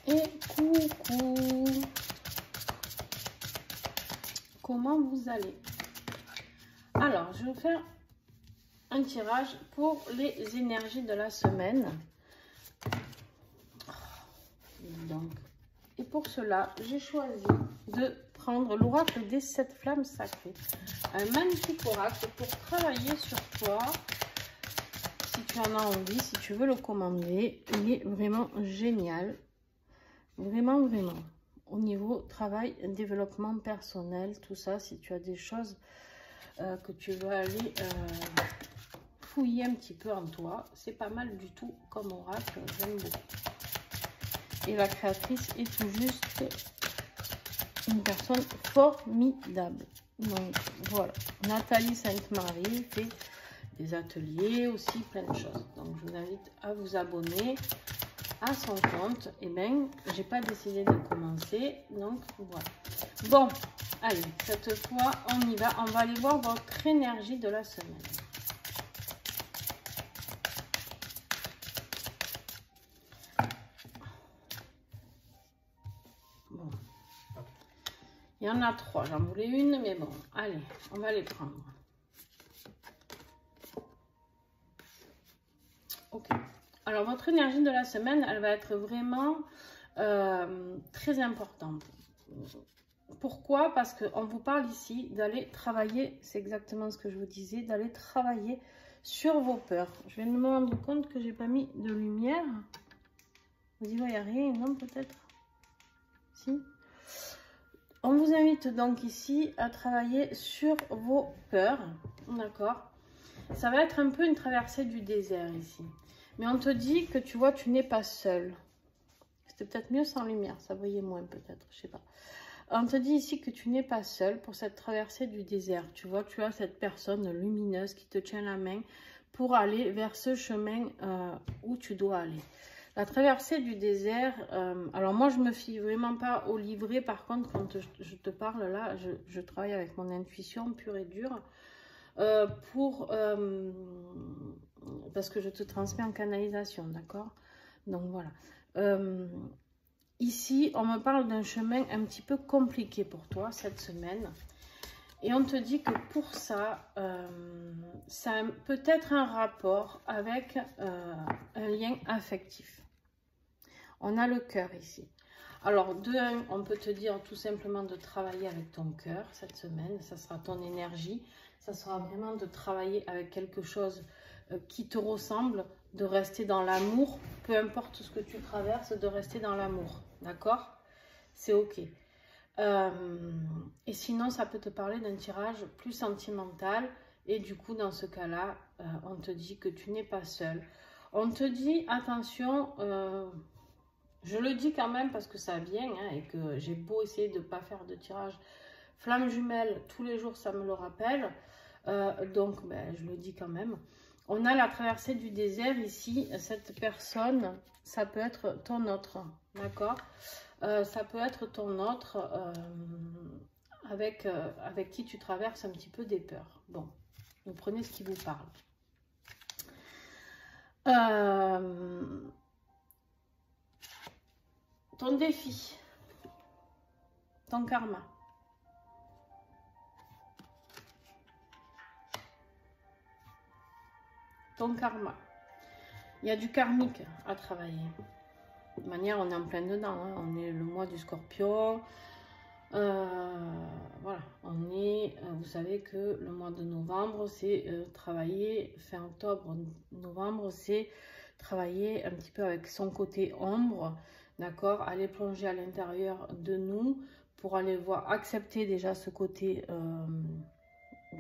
Et coucou, comment vous allez? Alors, je vais vous faire un tirage pour les énergies de la semaine. Donc, et pour cela, j'ai choisi de prendre l'oracle des 7 flammes sacrées. Un magnifique oracle pour travailler sur toi. Si tu en as envie, si tu veux le commander, il est vraiment génial. Vraiment, vraiment. Au niveau travail, développement personnel, tout ça, si tu as des choses que tu veux aller fouiller un petit peu en toi, c'est pas mal du tout comme oracle, j'aime beaucoup. Et la créatrice est tout juste une personne formidable. Donc voilà, Nathalie Sainte-Marie fait des ateliers aussi, plein de choses. Donc je vous invite à vous abonner à son compte. Et bien, j'ai pas décidé de commencer, donc voilà. Bon, allez, cette fois on y va, on va aller voir votre énergie de la semaine. Bon, il y en a 3, j'en voulais une, mais bon, allez, on va les prendre. Ok. Alors, votre énergie de la semaine, elle va être vraiment très importante. Pourquoi? Parce qu'on vous parle ici d'aller travailler, c'est exactement ce que je vous disais, d'aller travailler sur vos peurs. Je viens de me rendre compte que j'ai pas mis de lumière. Vous y voyez rien, non peut-être? Si. On vous invite donc ici à travailler sur vos peurs, d'accord? Ça va être un peu une traversée du désert ici. Mais on te dit que tu vois, tu n'es pas seul. C'était peut-être mieux sans lumière, ça brillait moins peut-être, je sais pas. On te dit ici que tu n'es pas seul pour cette traversée du désert. Tu vois, tu as cette personne lumineuse qui te tient la main pour aller vers ce chemin où tu dois aller. La traversée du désert, alors moi je me fie vraiment pas au livret. Par contre, quand je te parle là, je travaille avec mon intuition pure et dure. Parce que je te transmets en canalisation, d'accord? Donc voilà. Ici, on me parle d'un chemin un petit peu compliqué pour toi cette semaine. Et on te dit que pour ça, ça a peut-être un rapport avec un lien affectif. On a le cœur ici. Alors, de un, on peut te dire tout simplement de travailler avec ton cœur cette semaine. Ça sera ton énergie. Ça sera vraiment de travailler avec quelque chose qui te ressemble, de rester dans l'amour, peu importe ce que tu traverses, de rester dans l'amour, d'accord? C'est ok. Et sinon, ça peut te parler d'un tirage plus sentimental, et du coup, dans ce cas-là, on te dit que tu n'es pas seul. On te dit, attention, je le dis quand même parce que ça vient, hein, et que j'ai beau essayer de ne pas faire de tirage flamme jumelle, tous les jours, ça me le rappelle. Donc, ben, je le dis quand même. On a la traversée du désert ici. Cette personne, ça peut être ton autre, d'accord? Ça peut être ton autre avec qui tu traverses un petit peu des peurs. Bon, vous prenez ce qui vous parle. Ton défi, ton karma. Ton karma. Il y a du karmique à travailler. De toute manière, on est en plein dedans. Hein. On est le mois du Scorpion. Voilà. On est, vous savez que le mois de novembre, c'est travailler. Fin octobre, novembre, c'est travailler un petit peu avec son côté ombre. D'accord? Aller plonger à l'intérieur de nous pour aller voir, accepter déjà ce côté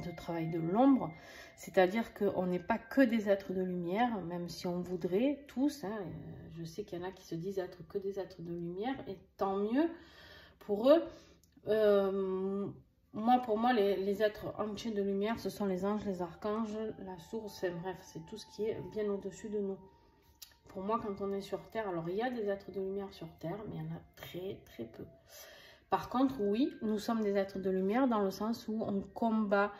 de travail de l'ombre, c'est-à-dire qu'on n'est pas que des êtres de lumière, même si on voudrait tous, hein, je sais qu'il y en a qui se disent être que des êtres de lumière, et tant mieux pour eux. Pour moi, les êtres entiers de lumière, ce sont les anges, les archanges, la source, bref, c'est tout ce qui est bien au-dessus de nous. Pour moi, quand on est sur Terre, alors il y a des êtres de lumière sur Terre, mais il y en a très très peu. Par contre, oui, nous sommes des êtres de lumière dans le sens où on combat,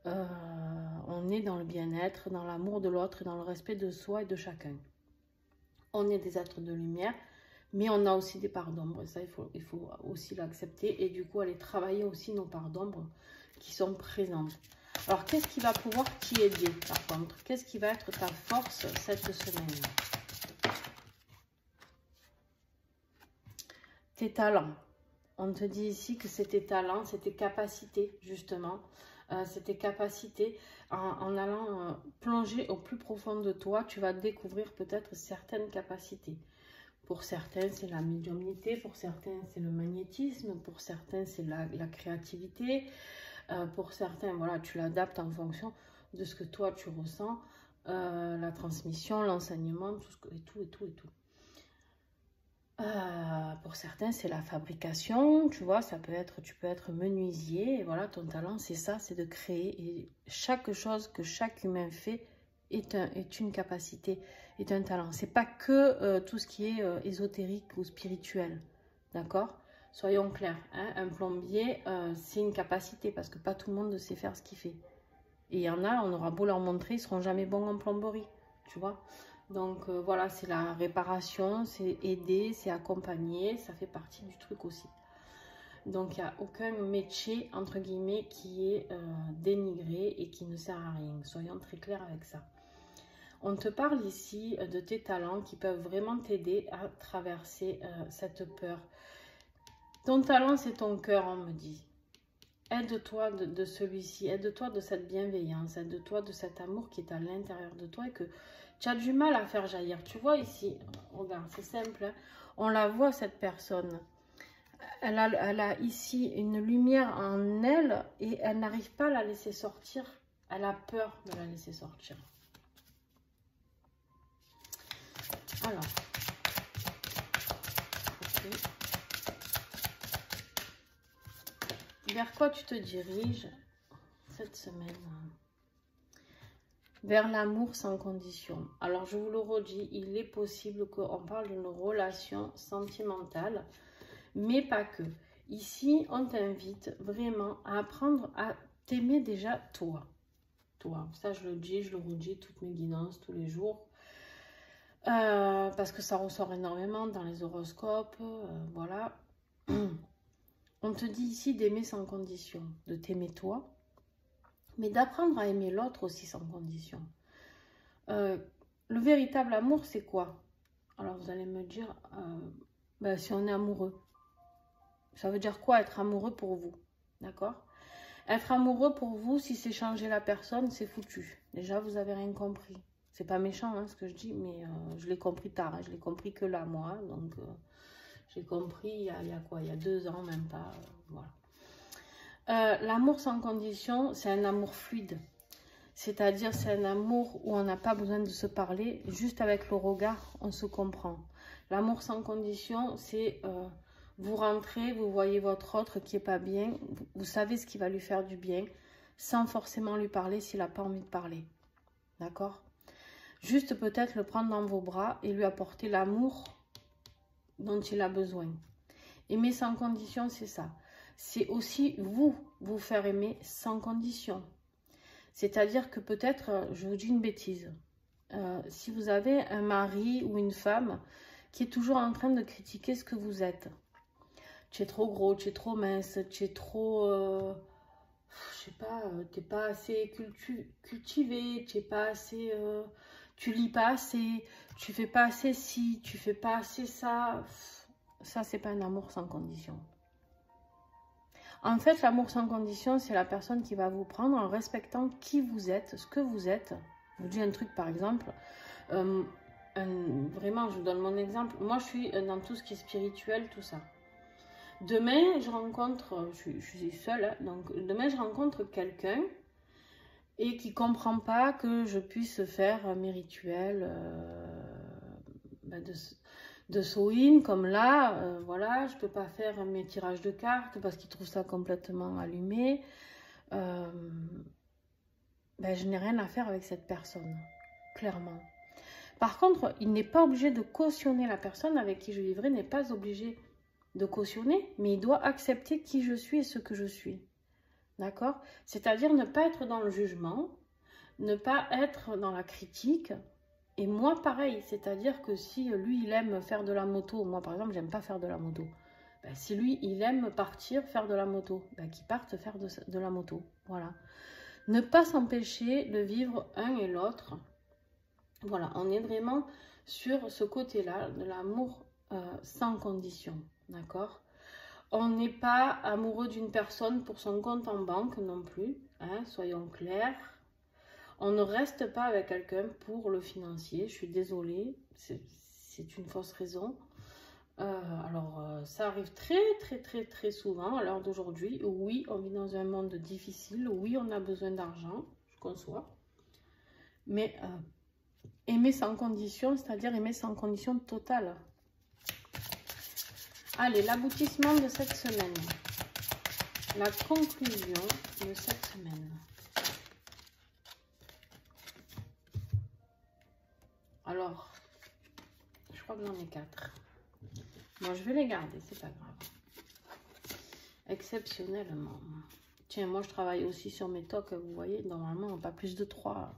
on est dans le bien-être, dans l'amour de l'autre et dans le respect de soi et de chacun. On est des êtres de lumière Mais on a aussi des parts d'ombre. Ça, il faut aussi l'accepter. Et du coup, aller travailler aussi nos parts d'ombre qui sont présentes. Alors, qu'est-ce qui va pouvoir t'y aider, par contre? Qu'est-ce qui va être ta force cette semaine? Tes talents. On te dit ici que c'est tes talents, c'est tes capacités, justement. C'est tes capacités. En allant plonger au plus profond de toi, tu vas découvrir peut-être certaines capacités. Pour certains, c'est la médiumnité. Pour certains, c'est le magnétisme. Pour certains, c'est la créativité. Pour certains, voilà, tu l'adaptes en fonction de ce que toi, tu ressens. La transmission, l'enseignement, tout. Pour certains, c'est la fabrication, tu vois, tu peux être menuisier, et voilà, ton talent, c'est ça, c'est de créer, et chaque chose que chaque humain fait est une capacité, est un talent. C'est pas que tout ce qui est ésotérique ou spirituel, d'accord? Soyons clairs, hein, un plombier, c'est une capacité, parce que pas tout le monde sait faire ce qu'il fait. Et il y en a, on aura beau leur montrer, ils seront jamais bons en plomberie, tu vois? Donc voilà, c'est la réparation, c'est aider, c'est accompagner, ça fait partie du truc aussi. Donc il n'y a aucun métier, entre guillemets, qui est dénigré et qui ne sert à rien. Soyons très clairs avec ça. On te parle ici de tes talents qui peuvent vraiment t'aider à traverser cette peur. Ton talent, c'est ton cœur, on me dit. Aide-toi de celui-ci, aide-toi de cette bienveillance, aide-toi de cet amour qui est à l'intérieur de toi et que tu as du mal à faire jaillir. Tu vois ici, regarde, c'est simple, hein, on la voit cette personne. Elle a ici une lumière en elle et elle n'arrive pas à la laisser sortir. Elle a peur de la laisser sortir. Alors, okay. Vers quoi tu te diriges cette semaine? Vers l'amour sans condition. Alors, je vous le redis, il est possible qu'on parle d'une relation sentimentale, mais pas que. Ici, on t'invite vraiment à apprendre à t'aimer déjà toi. Toi, ça je le dis, je le redis, toutes mes guidances, tous les jours. Parce que ça ressort énormément dans les horoscopes, voilà. On te dit ici d'aimer sans condition, de t'aimer toi, mais d'apprendre à aimer l'autre aussi sans condition. Le véritable amour, c'est quoi? Alors, vous allez me dire, si on est amoureux. Ça veut dire quoi être amoureux pour vous? D'accord? Être amoureux pour vous, si c'est changer la personne, c'est foutu. Déjà, vous avez rien compris. C'est pas méchant hein, ce que je dis, mais je l'ai compris tard. Hein, je l'ai compris que là, moi. Hein, donc, j'ai compris il y a quoi? Il y a 2 ans, même pas. Voilà. L'amour sans condition, c'est un amour fluide. C'est-à-dire, c'est un amour où on n'a pas besoin de se parler. Juste avec le regard, on se comprend. L'amour sans condition, c'est... vous rentrez, vous voyez votre autre qui n'est pas bien. Vous savez ce qui va lui faire du bien. Sans forcément lui parler s'il n'a pas envie de parler. D'accord? Juste peut-être le prendre dans vos bras et lui apporter l'amour dont il a besoin. Aimer sans condition, c'est ça. C'est aussi vous faire aimer sans condition. C'est-à-dire que peut-être, je vous dis une bêtise, si vous avez un mari ou une femme qui est toujours en train de critiquer ce que vous êtes, tu es trop gros, tu es trop mince, tu es trop, je sais pas, tu n'es pas assez cultivé, tu n'es pas assez, tu lis pas assez, tu fais pas assez ci, tu fais pas assez ça. Ça, c'est pas un amour sans condition. En fait, l'amour sans condition, c'est la personne qui va vous prendre en respectant qui vous êtes, ce que vous êtes. Je vous dis un truc, par exemple. Vraiment, je vous donne mon exemple. Moi, je suis dans tout ce qui est spirituel, tout ça. Demain, je rencontre, je suis seule, hein, donc demain, je rencontre quelqu'un et qui ne comprend pas que je puisse faire mes rituels de sewing, comme là, voilà, je ne peux pas faire mes tirages de cartes parce qu'il trouve ça complètement allumé. Je n'ai rien à faire avec cette personne, clairement. Par contre, il n'est pas obligé de cautionner la personne avec qui je vivrai, n'est pas obligé de cautionner, mais il doit accepter qui je suis et ce que je suis. D'accord? C'est-à-dire ne pas être dans le jugement, ne pas être dans la critique Et moi, pareil, c'est-à-dire que si lui, il aime faire de la moto, moi, par exemple, j'aime pas faire de la moto. Ben, si lui, il aime partir faire de la moto, ben, qu'il parte faire de la moto. Voilà. Ne pas s'empêcher de vivre un et l'autre. Voilà, on est vraiment sur ce côté-là de l'amour sans condition. D'accord? On n'est pas amoureux d'une personne pour son compte en banque non plus. Hein, soyons clairs. On ne reste pas avec quelqu'un pour le financier. Je suis désolée, c'est une fausse raison. Ça arrive très souvent à l'heure d'aujourd'hui. Oui, on vit dans un monde difficile. Oui, on a besoin d'argent, je conçois. Mais aimer sans condition, c'est-à-dire aimer sans condition totale. Allez, l'aboutissement de cette semaine. La conclusion de cette semaine. Alors, je crois que j'en ai 4. Bon, je vais les garder, c'est pas grave. Exceptionnellement. Tiens, moi je travaille aussi sur mes tocs, vous voyez, normalement pas plus de 3.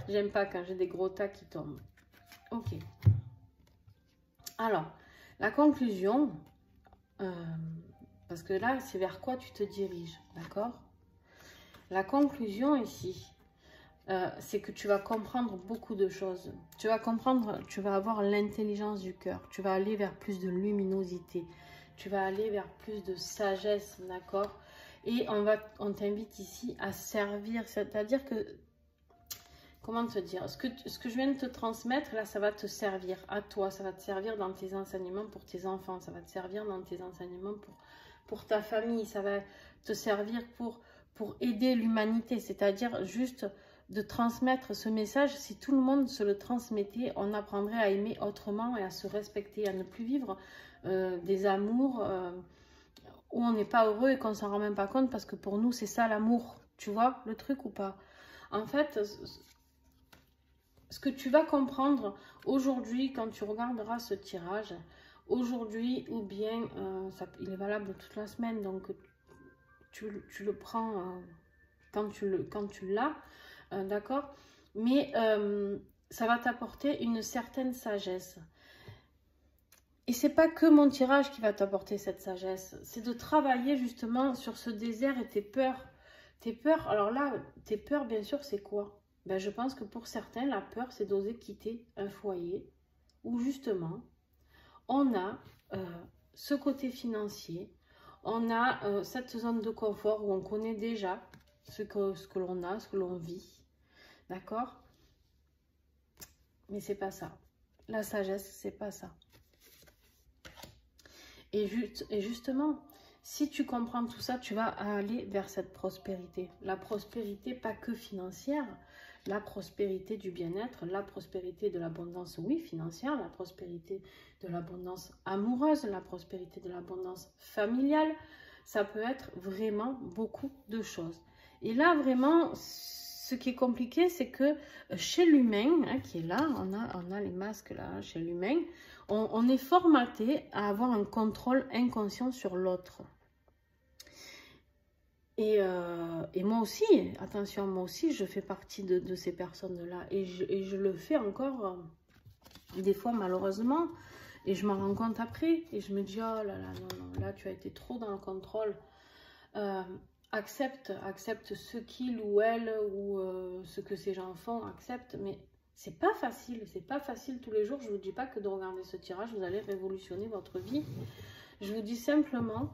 J'aime pas quand j'ai des gros tas qui tombent. Ok. Alors, la conclusion, parce que là, c'est vers quoi tu te diriges, d'accord? La conclusion ici, c'est que tu vas comprendre beaucoup de choses. Tu vas comprendre, tu vas avoir l'intelligence du cœur. Tu vas aller vers plus de luminosité. Tu vas aller vers plus de sagesse, d'accord? Et on t'invite ici à servir. C'est-à-dire que, comment te dire? Ce que je viens de te transmettre, là, ça va te servir à toi. Ça va te servir dans tes enseignements pour tes enfants. Ça va te servir dans tes enseignements pour ta famille. Ça va te servir pour aider l'humanité. C'est-à-dire juste de transmettre ce message. Si tout le monde se le transmettait, on apprendrait à aimer autrement et à se respecter, à ne plus vivre des amours où on n'est pas heureux et qu'on s'en rend même pas compte, parce que pour nous c'est ça l'amour, tu vois le truc ou pas? En fait, ce que tu vas comprendre aujourd'hui quand tu regarderas ce tirage, aujourd'hui ou bien il est valable toute la semaine, donc tu le prends quand tu l'as. D'accord, mais ça va t'apporter une certaine sagesse. Et c'est pas que mon tirage qui va t'apporter cette sagesse, c'est de travailler justement sur ce désert et tes peurs. Tes peurs, alors là, tes peurs, bien sûr, c'est quoi? Ben, je pense que pour certains, la peur, c'est d'oser quitter un foyer où justement, on a ce côté financier, on a cette zone de confort où on connaît déjà ce que l'on a, ce que l'on vit. D'accord? Mais c'est pas ça. La sagesse, c'est pas ça. Et justement, si tu comprends tout ça, tu vas aller vers cette prospérité. La prospérité, pas que financière, la prospérité du bien-être, la prospérité de l'abondance, oui, financière, la prospérité de l'abondance amoureuse, la prospérité de l'abondance familiale. Ça peut être vraiment beaucoup de choses. Et là, vraiment, ce qui est compliqué, c'est que chez l'humain, hein, qui est là, on a les masques là, chez l'humain, on est formaté à avoir un contrôle inconscient sur l'autre. Et moi aussi, attention, moi aussi, je fais partie de ces personnes-là. Et je le fais encore, des fois, malheureusement. Et je m'en rends compte après. Et je me dis, oh là là, non, là, tu as été trop dans le contrôle. Accepte ce qu'il ou elle, ou ce que ces gens font, accepte. Mais c'est pas facile tous les jours. Je vous dis pas que de regarder ce tirage, vous allez révolutionner votre vie. Je vous dis simplement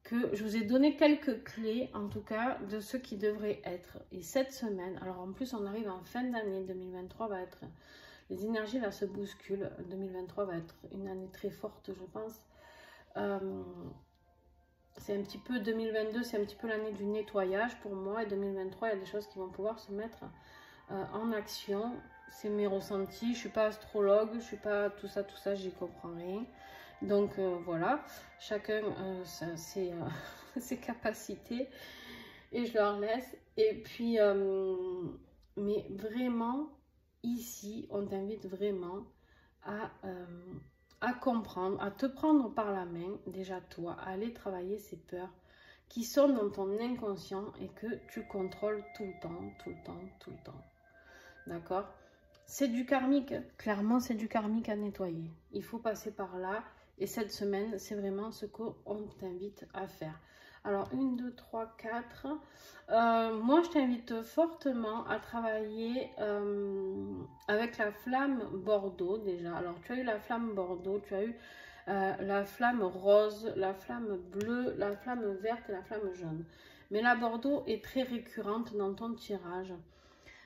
que je vous ai donné quelques clés, en tout cas, de ce qui devrait être. Et cette semaine, alors en plus, on arrive en fin d'année, 2023 va être... Les énergies là se bousculent. 2023 va être une année très forte, je pense. C'est un petit peu 2022, c'est un petit peu l'année du nettoyage pour moi. Et 2023, il y a des choses qui vont pouvoir se mettre en action. C'est mes ressentis. Je ne suis pas astrologue, je ne suis pas tout ça, j'y comprends rien. Donc voilà, chacun ses capacités et je leur laisse. Et puis, mais vraiment, ici, on t'invite vraiment à comprendre, à te prendre par la main, déjà toi, à aller travailler ces peurs qui sont dans ton inconscient et que tu contrôles tout le temps, tout le temps, tout le temps. D'accord? C'est du karmique, clairement c'est du karmique à nettoyer. Il faut passer par là et cette semaine, c'est vraiment ce qu'on t'invite à faire. Alors, 1, 2, 3, 4. Moi, je t'invite fortement à travailler avec la flamme Bordeaux déjà. Alors, tu as eu la flamme Bordeaux, tu as eu la flamme rose, la flamme bleue, la flamme verte et la flamme jaune. Mais la Bordeaux est très récurrente dans ton tirage.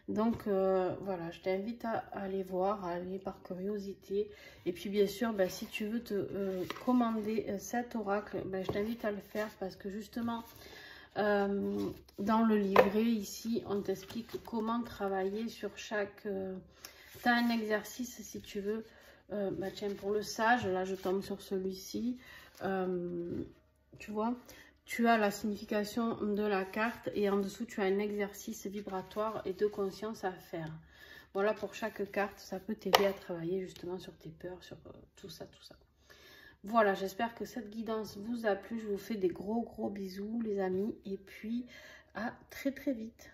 Donc voilà, je t'invite à aller voir, à aller par curiosité. Et puis bien sûr, ben, si tu veux te commander cet oracle, ben, je t'invite à le faire parce que justement, dans le livret ici, on t'explique comment travailler sur chaque... tu as un exercice si tu veux. Ben, tiens, pour le sage, là je tombe sur celui-ci. Tu vois, tu as la signification de la carte et en dessous tu as un exercice vibratoire et de conscience à faire. Voilà, pour chaque carte, ça peut t'aider à travailler justement sur tes peurs, sur tout ça, tout ça. Voilà, j'espère que cette guidance vous a plu. Je vous fais des gros bisous les amis et puis à très vite.